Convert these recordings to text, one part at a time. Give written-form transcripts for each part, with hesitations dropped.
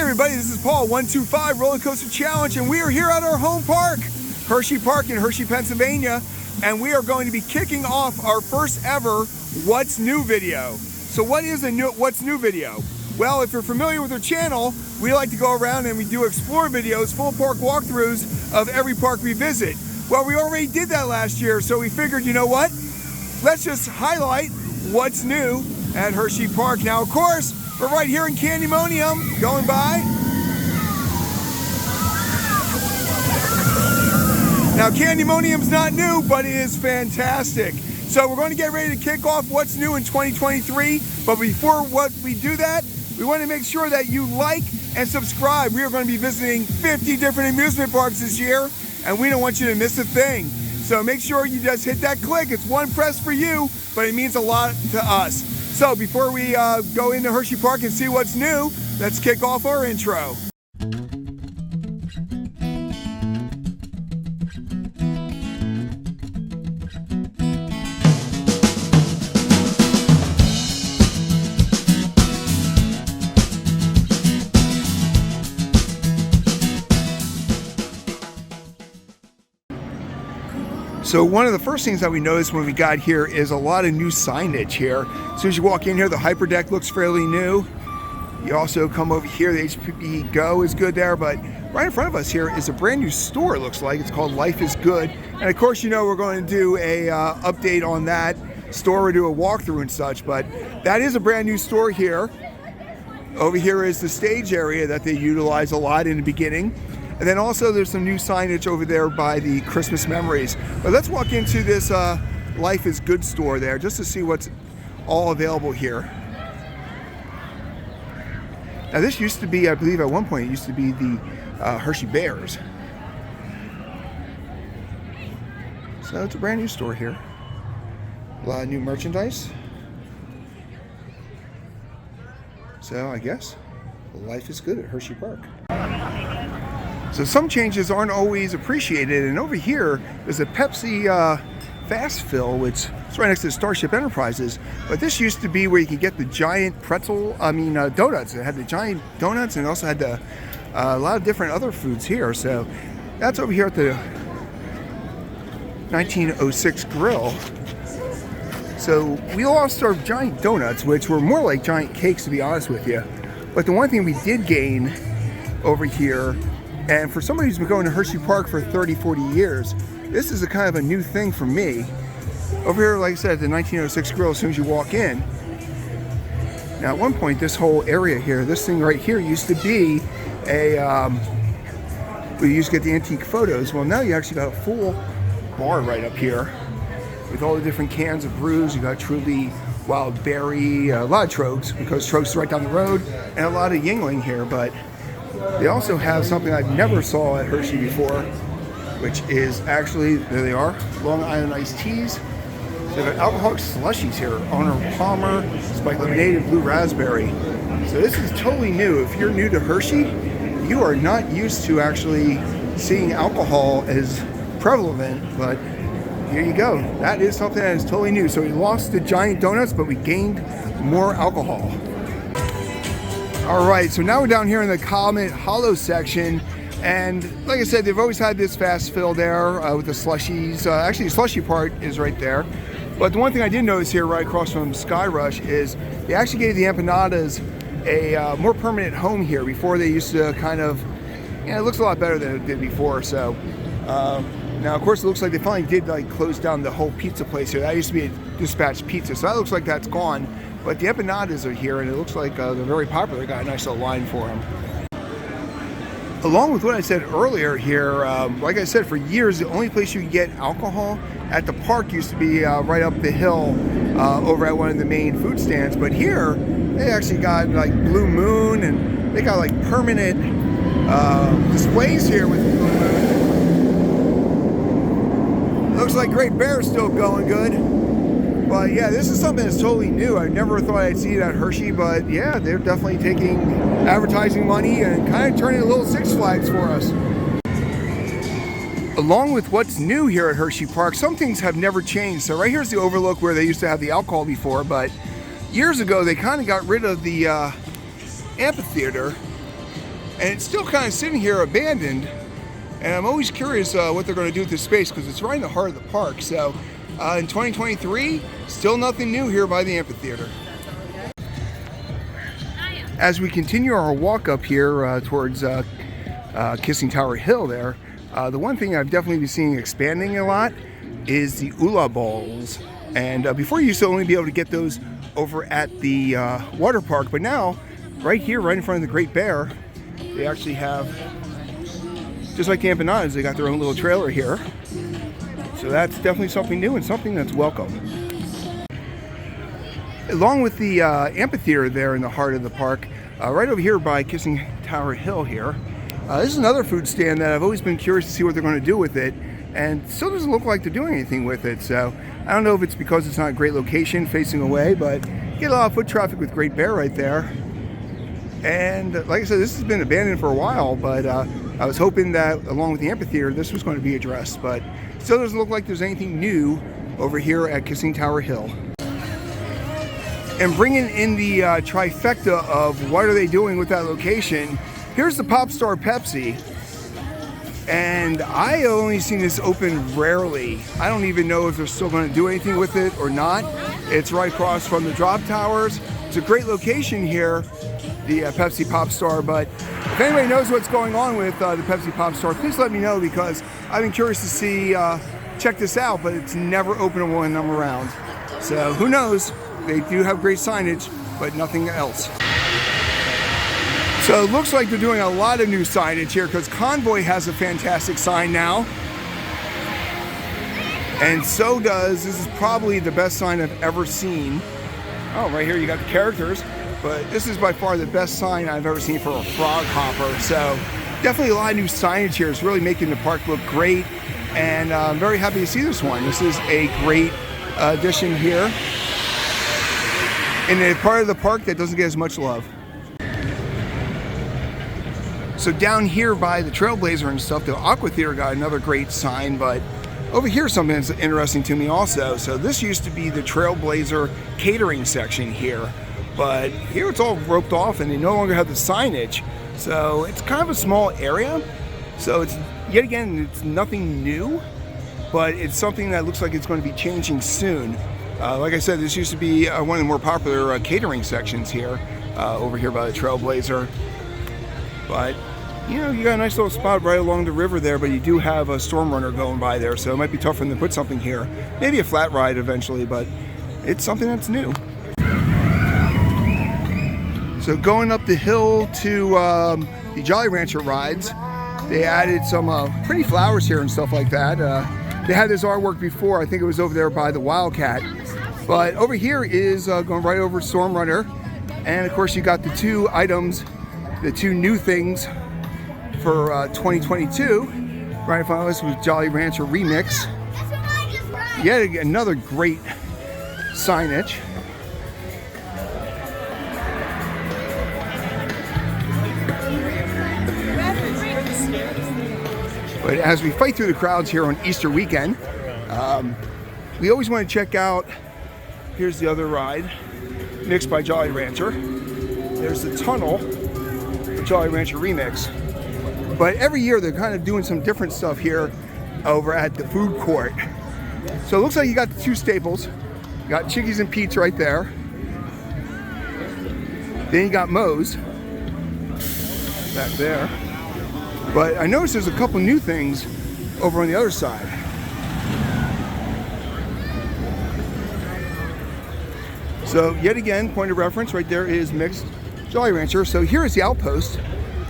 everybody, this is Paul, 125 Roller Coaster Challenge, and we are here at our home park, Hersheypark in Hershey, Pennsylvania, and we are going to be kicking off our first ever What's New video. So what is a What's New video? Well, if you're familiar with our channel, we like to go around and we do explore videos, full park walkthroughs of every park we visit. Well, we already did that last year, so we figured, you know what? Let's just highlight what's new at Hersheypark. Now, of course, we're right here in Candymonium, going by. Now, Candymonium's not new, but it is fantastic. So we're going to get ready to kick off what's new in 2023. But before we do that, we want to make sure that you like and subscribe. We are going to be visiting 50 different amusement parks this year, and we don't want you to miss a thing. So make sure you just hit that click. It's one press for you, but it means a lot to us. So before we go into Hersheypark and see what's new, let's kick off our intro. So one of the first things that we noticed when we got here is a lot of new signage here. As soon as you walk in here, the hyper deck looks fairly new. You also come over here, the HPP Go is good there, but right in front of us here is a brand new store, it looks like. It's called Life is Good. And of course, you know, we're going to do a update on that store, or do a walkthrough and such, but that is a brand new store here. Over here is the stage area that they utilize a lot in the beginning. And then also there's some new signage over there by the Christmas memories. But let's walk into this Life is Good store there just to see what's all available here. Now this used to be, I believe at one point, it used to be the Hershey Bears. So it's a brand new store here. A lot of new merchandise. So I guess life is good at Hersheypark. So some changes aren't always appreciated, and over here there's a Pepsi fast fill, which is right next to Starship Enterprises. But this used to be where you could get the giant donuts. It had the giant donuts, and also had a lot of different other foods here. So that's over here at the 1906 grill. So we lost our giant donuts, which were more like giant cakes, to be honest with you. But the one thing we did gain over here, and for somebody who's been going to Hersheypark for 30, 40 years, this is a kind of a new thing for me. Over here, like I said, the 1906 grill, as soon as you walk in. Now, at one point, this whole area here, this thing right here used to be a, we used to get the antique photos. Well, now you actually got a full bar right up here with all the different cans of brews. You got Truly, Wild Berry, a lot of Trogs, because Trogs is right down the road, and a lot of Yingling here. But they also have something I've never saw at Hershey before, which is actually, there they are, Long Island iced teas. So they've got alcoholic slushies here, Arnold Palmer, Spike Lemonade, and Blue Raspberry. So this is totally new. If you're new to Hershey, you are not used to actually seeing alcohol as prevalent, but here you go. That is something that is totally new. So we lost the giant donuts, but we gained more alcohol. All right, so now we're down here in the Comet Hollow section, and like I said, they've always had this fast fill there with the slushies. Actually, the slushy part is right there. But the one thing I did notice here right across from Sky Rush is they actually gave the empanadas a more permanent home here. Before, they used to kind of, it looks a lot better than it did before. So now, of course, it looks like they finally did close down the whole pizza place here. That used to be a dispatch pizza, so that looks like that's gone. But the empanadas are here, and it looks like they're very popular. They got a nice little line for them. Along with what I said earlier here, like I said, for years, the only place you could get alcohol at the park used to be right up the hill over at one of the main food stands. But here, they actually got Blue Moon, and they got permanent displays here with Blue Moon. Looks like Great Bear is still going good. But yeah, this is something that's totally new. I never thought I'd see it at Hershey, but yeah, they're definitely taking advertising money and kind of turning a little Six Flags for us. Along with what's new here at Hersheypark, some things have never changed. So right here's the overlook where they used to have the alcohol before, but years ago they kind of got rid of the amphitheater And it's still kind of sitting here abandoned. And I'm always curious what they're going to do with this space because it's right in the heart of the park. So in 2023, still nothing new here by the amphitheater. As we continue our walk up here towards Kissing Tower Hill there, the one thing I've definitely been seeing expanding a lot is the Ula Balls. And before you used to only be able to get those over at the water park, but now right here, right in front of the Great Bear, they actually have, just like the empanadas, they got their own little trailer here. So that's definitely something new and something that's welcome. Along with the amphitheater there in the heart of the park, right over here by Kissing Tower Hill here, this is another food stand that I've always been curious to see what they're going to do with it, and still doesn't look like they're doing anything with it. So I don't know if it's because it's not a great location facing away, but you get a lot of foot traffic with Great Bear right there. And like I said, this has been abandoned for a while, but I was hoping that along with the amphitheater, this was going to be addressed, but still doesn't look like there's anything new over here at Kissing Tower Hill. And bringing in the trifecta of what are they doing with that location, here's the Pop Star Pepsi. And I only seen this open rarely. I don't even know if they're still going to do anything with it or not. It's right across from the drop towers. It's a great location here, the Pepsi Pop Star, but if anybody knows what's going on with the Pepsi Pop Star, please let me know because I've been curious to see, check this out, but it's never open when I'm around. So who knows? They do have great signage, but nothing else. So it looks like they're doing a lot of new signage here because Convoy has a fantastic sign now. And so does, this is probably the best sign I've ever seen. Oh, right here you got the characters, but this is by far the best sign I've ever seen for a frog hopper. So definitely a lot of new signage here. It's really making the park look great. And I'm very happy to see this one. This is a great addition here in a part of the park that doesn't get as much love. So down here by the Trailblazer and stuff, the Aqua Theater got another great sign, but over here something that's interesting to me also. So this used to be the Trailblazer catering section here, but here it's all roped off and they no longer have the signage. So it's kind of a small area. So it's, yet again, it's nothing new, but it's something that looks like it's going to be changing soon. Like I said, this used to be one of the more popular catering sections here, over here by the Trailblazer. But you know, you got a nice little spot right along the river there, but you do have a storm runner going by there, so it might be tough for them to put something here. Maybe a flat ride eventually, but it's something that's new. So going up the hill to the Jolly Rancher rides, they added some pretty flowers here and stuff like that. They had this artwork before, I think it was over there by the Wildcat. But over here is going right over Storm Runner. And of course you got the two items, the two new things for 2022, right in front of us with Jolly Rancher Remix. Yet another great signage. But as we fight through the crowds here on Easter weekend, we always want to check out, here's the other ride, mixed by Jolly Rancher. There's the tunnel, Jolly Rancher Remix. But every year they're kind of doing some different stuff here over at the food court. So it looks like you got the two staples. You got Chickies and Pete's right there. Then you got Moe's back there. But I noticed there's a couple new things over on the other side. So yet again, point of reference right there is mixed Jolly Rancher. So here is the Outpost,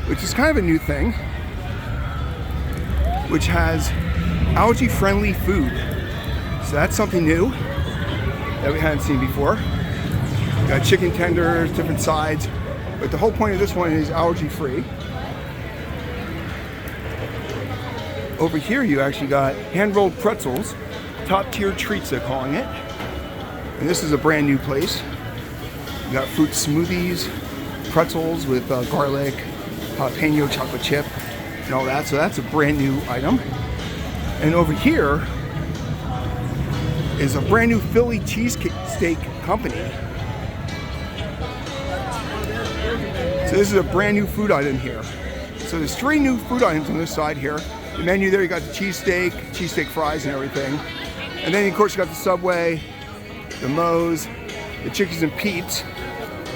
which is kind of a new thing, which has algae-friendly food. So that's something new that we hadn't seen before. We got chicken tenders, different sides, but the whole point of this one is algae-free. Over here you actually got hand-rolled pretzels, top-tier treats they're calling it. And this is a brand new place. You got fruit smoothies, pretzels with garlic, jalapeno, chocolate chip, and all that. So that's a brand new item. And over here is a brand new Philly cheesesteak company. So this is a brand new food item here. So there's 3 new food items on this side here. The menu there, you got the cheesesteak fries and everything. And then of course you got the Subway, the Moe's, the Chickies and Pete's.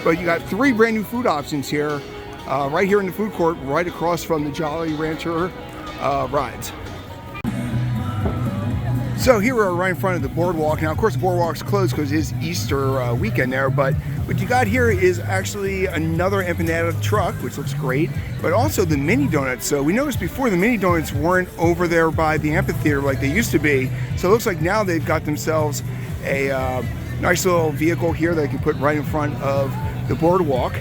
But you got 3 brand new food options here, right here in the food court, right across from the Jolly Rancher rides. So here we are right in front of the boardwalk. Now, of course, the boardwalk's closed because it is Easter weekend there, but what you got here is actually another empanada truck, which looks great, but also the mini donuts. So we noticed before the mini donuts weren't over there by the amphitheater like they used to be. So it looks like now they've got themselves a nice little vehicle here that they can put right in front of the boardwalk.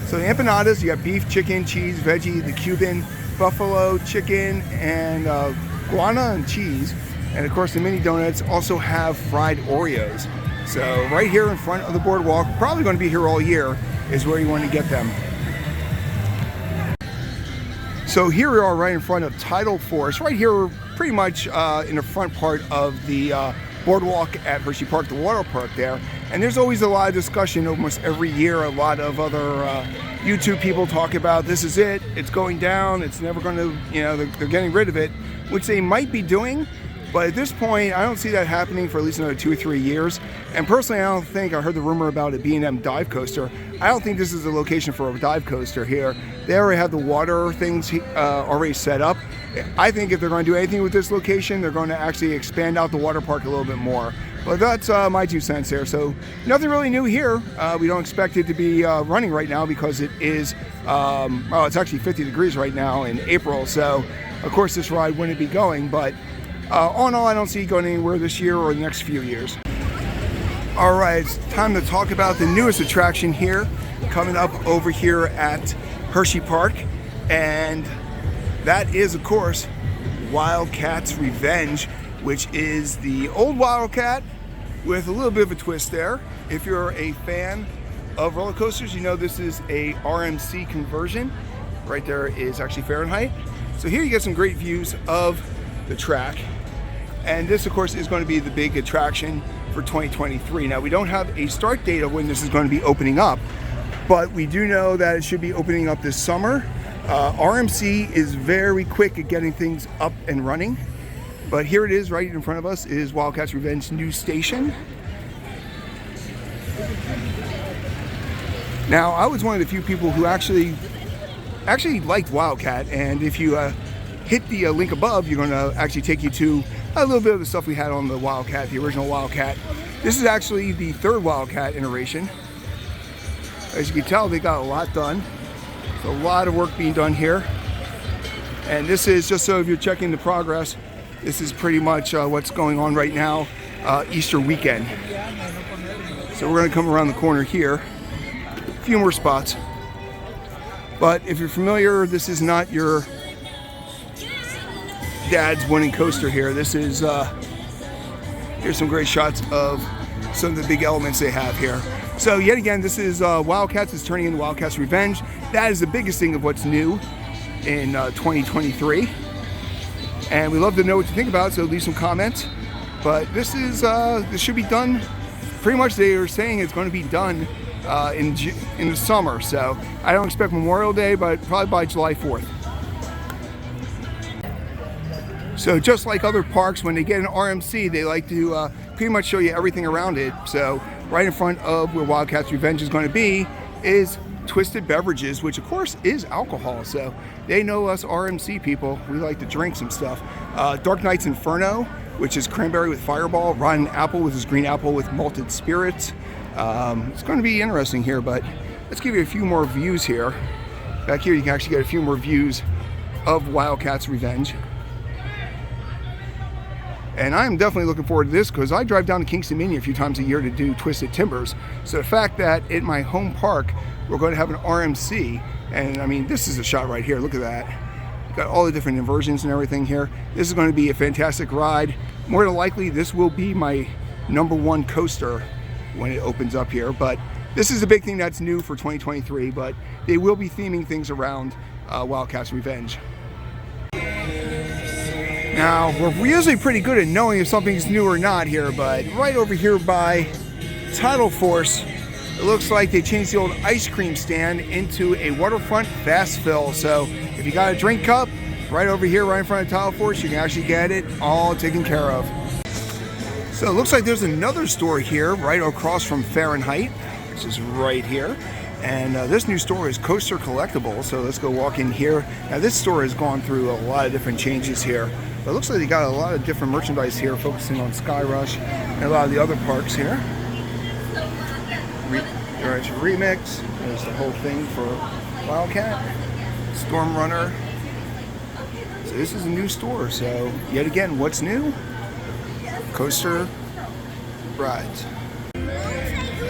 So the empanadas, you got beef, chicken, cheese, veggie, the Cuban, buffalo, chicken, and guana and cheese. And of course the mini donuts also have fried Oreos. So right here in front of the boardwalk, probably going to be here all year, is where you want to get them. So here we are right in front of Tidal Force. Right here we're pretty much in the front part of the boardwalk at Hersheypark, the water park there. And there's always a lot of discussion almost every year. A lot of other YouTube people talk about this is it, it's going down, it's never going to, you know, they're getting rid of it, which they might be doing. But at this point, I don't see that happening for at least another 2 or 3 years. And personally, I don't think, I heard the rumor about a B&M dive coaster. I don't think this is the location for a dive coaster here. They already have the water things already set up. I think if they're going to do anything with this location, they're going to actually expand out the water park a little bit more. But that's my 2 cents there. So nothing really new here. We don't expect it to be running right now because it is, well, it's actually 50 degrees right now in April. So of course this ride wouldn't be going, but all in all, I don't see it going anywhere this year or the next few years. All right, it's time to talk about the newest attraction here, coming up over here at Hersheypark, and that is, of course, Wildcat's Revenge, which is the old Wildcat with a little bit of a twist there. If you're a fan of roller coasters, you know this is a RMC conversion. Right there is actually Fahrenheit. So here you get some great views of the track. And this, of course, is going to be the big attraction for 2023. Now, we don't have a start date of when this is going to be opening up, but we do know that it should be opening up this summer. RMC is very quick at getting things up and running, but here it is right in front of us is Wildcat's Revenge new station. Now, I was one of the few people who actually liked Wildcat, and if you hit the link above, you're going to actually take you to a little bit of the stuff we had on the Wildcat, the original Wildcat. This is actually the 3rd Wildcat iteration. As you can tell, they got a lot done. There's a lot of work being done here. And this is, just so if you're checking the progress, this is pretty much what's going on right now, Easter weekend. So we're going to come around the corner here. A few more spots. But if you're familiar, this is not your dad's winning coaster here. This is, here's some great shots of some of the big elements they have here. So yet again, this is Wildcats is turning into Wildcat's Revenge. That is the biggest thing of what's new in 2023. And we love to know what you think about it, so leave some comments. But this is, this should be done, pretty much they are saying it's going to be done in the summer. So I don't expect Memorial Day, but probably by July 4th. So just like other parks, when they get an RMC, they like to pretty much show you everything around it. So right in front of where Wildcat's Revenge is going to be is Twisted Beverages, which of course is alcohol. So they know us RMC people, we like to drink some stuff. Dark Knight's Inferno, which is cranberry with Fireball. Rotten Apple, which is green apple with malted spirits. It's going to be interesting here, but let's give you a few more views here. Back here you can actually get a few more views of Wildcat's Revenge. And I'm definitely looking forward to this because I drive down to Kingston Mini a few times a year to do Twisted Timbers. So the fact that in my home park, we're going to have an RMC, and I mean, this is a shot right here. Look at that. Got all the different inversions and everything here. This is going to be a fantastic ride. More than likely, this will be my #1 coaster when it opens up here. But this is a big thing that's new for 2023, but they will be theming things around Wildcat's Revenge. Now, we're usually pretty good at knowing if something's new or not here, but right over here by Tidal Force, It looks like they changed the old ice cream stand into a waterfront fast fill. So if you got a drink cup, right over here, right in front of Tile Force, you can actually get it all taken care of. So it looks like there's another store here right across from Fahrenheit, which is right here. And this new store is Coaster Collectibles, so let's go walk in here. Now this store has gone through a lot of different changes here, but it looks like they got a lot of different merchandise here focusing on Sky Rush and a lot of the other parks here. There's Remix, there's the whole thing for Wildcat, Storm Runner. So this is a new store, so yet again, what's new? Coaster rides.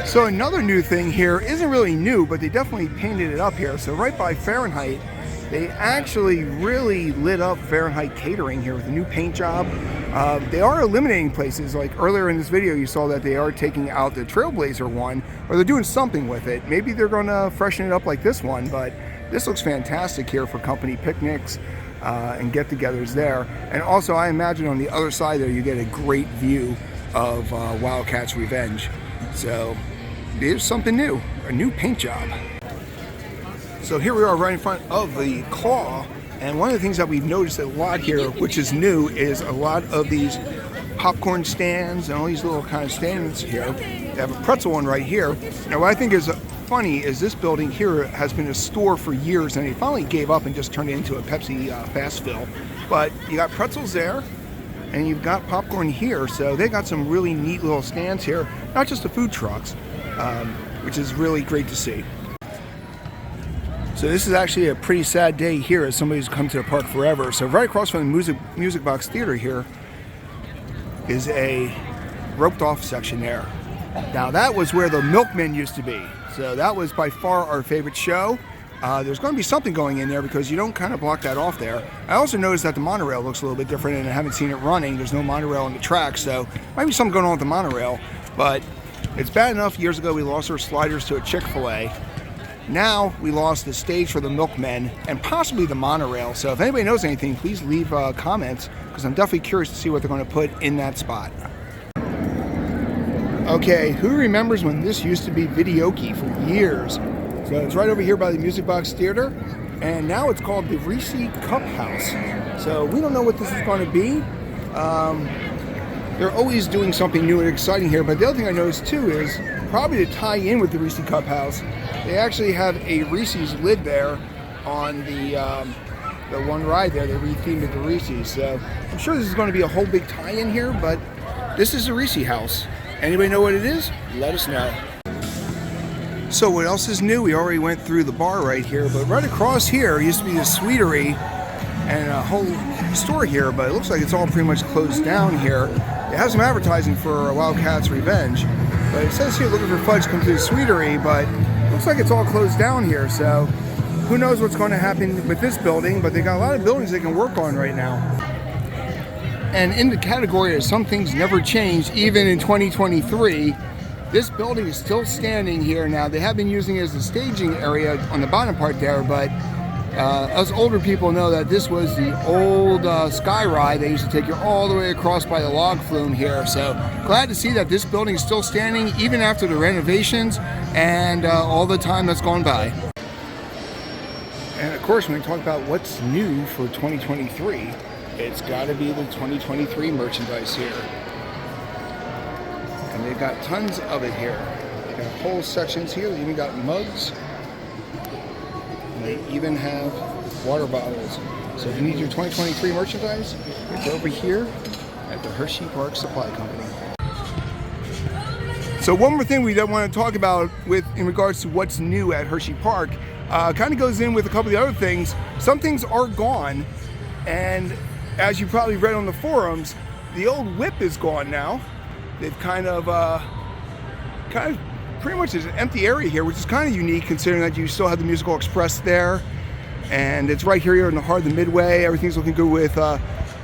So another new thing here isn't really new, but they definitely painted it up here. So right by Fahrenheit, they actually really lit up Fahrenheit catering here with a new paint job. They are eliminating places. Like earlier in this video, you saw that they are taking out the Trailblazer one, or they're doing something with it. Maybe they're gonna freshen it up like this one, but this looks fantastic here for company picnics and get-togethers there. And also, I imagine on the other side there, you get a great view of Wildcat's Revenge. So there's something new, a new paint job. So here we are right in front of the Claw, and one of the things that we've noticed a lot here, which is new, is a lot of these popcorn stands and all these little kind of stands here. They have a pretzel one right here. Now what I think is funny is this building here has been a store for years, and they finally gave up and just turned it into a Pepsi fast fill. But you got pretzels there, and you've got popcorn here, so they got some really neat little stands here, not just the food trucks, which is really great to see. So this is actually a pretty sad day here as somebody who's come to the park forever. So right across from the Music Box Theater here is a roped off section there. Now that was where the Milkmen used to be. So that was by far our favorite show. There's going to be something going in there because you don't kind of block that off there. I also noticed that the monorail looks a little bit different, and I haven't seen it running. There's no monorail on the track, so might be something going on with the monorail. But it's bad enough years ago we lost our sliders to a Chick-fil-A. Now we lost the stage for the Milkmen and possibly the monorail. So if anybody knows anything, please leave comments, because I'm definitely curious to see what they're going to put in that spot. Okay, who remembers when this used to be Videoke for years? So it's right over here by the Music Box Theater, and now it's called the Reese Cup House. So we don't know what this is going to be. They're always doing something new and exciting here, but the other thing I noticed too is, probably to tie in with the Reese Cup House, they actually have a Reese's lid there on the one ride there. They rethemed it to Reese's. So I'm sure this is going to be a whole big tie-in here, but this is the Reese House. Anybody know what it is? Let us know. So what else is new? We already went through the bar right here, but right across here used to be the Sweetery and a whole store here, but it looks like it's all pretty much closed down here. They have some advertising for Wildcat's Revenge, but it says here looking for fudge come to the Sweetery, but it looks like it's all closed down here, so who knows what's going to happen with this building, but they got a lot of buildings they can work on right now. And in the category of some things never change, even in 2023, this building is still standing here now. They have been using it as a staging area on the bottom part there, but us older people know that this was the old Sky Ride. They used to take you all the way across by the log flume here. So glad to see that this building is still standing even after the renovations and all the time that's gone by. And of course, when we talk about what's new for 2023, it's got to be the 2023 merchandise here. And they've got tons of it here. They got whole sections here. They even got mugs. And they even have water bottles. So if you need your 2023 merchandise, it's over here at the Hersheypark Supply Company. So one more thing we want to talk about in regards to what's new at Hersheypark, kind of goes in with a couple of the other things. Some things are gone, and as you probably read on the forums, the old whip is gone now. They've kind of pretty much is an empty area here, which is kind of unique considering that you still have the Musical Express there, and it's right here in the heart of the Midway. Everything's looking good with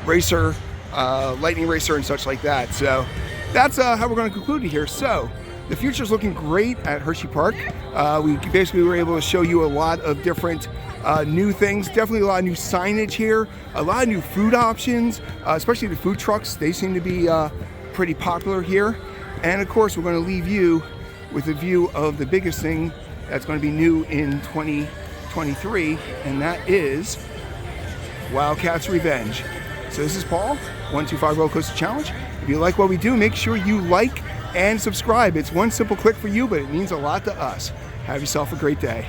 Racer, Lightning Racer and such like that. So that's how we're going to conclude it here. So the future's looking great at Hersheypark. We basically were able to show you a lot of different new things, definitely a lot of new signage here, a lot of new food options, especially the food trucks. They seem to be pretty popular here. And of course, we're going to leave you with a view of the biggest thing that's going to be new in 2023, and that is Wildcat's Revenge. So this is Paul, 125 Roller Coaster Challenge. If you like what we do, make sure you like and subscribe. It's one simple click for you, but it means a lot to us. Have yourself a great day.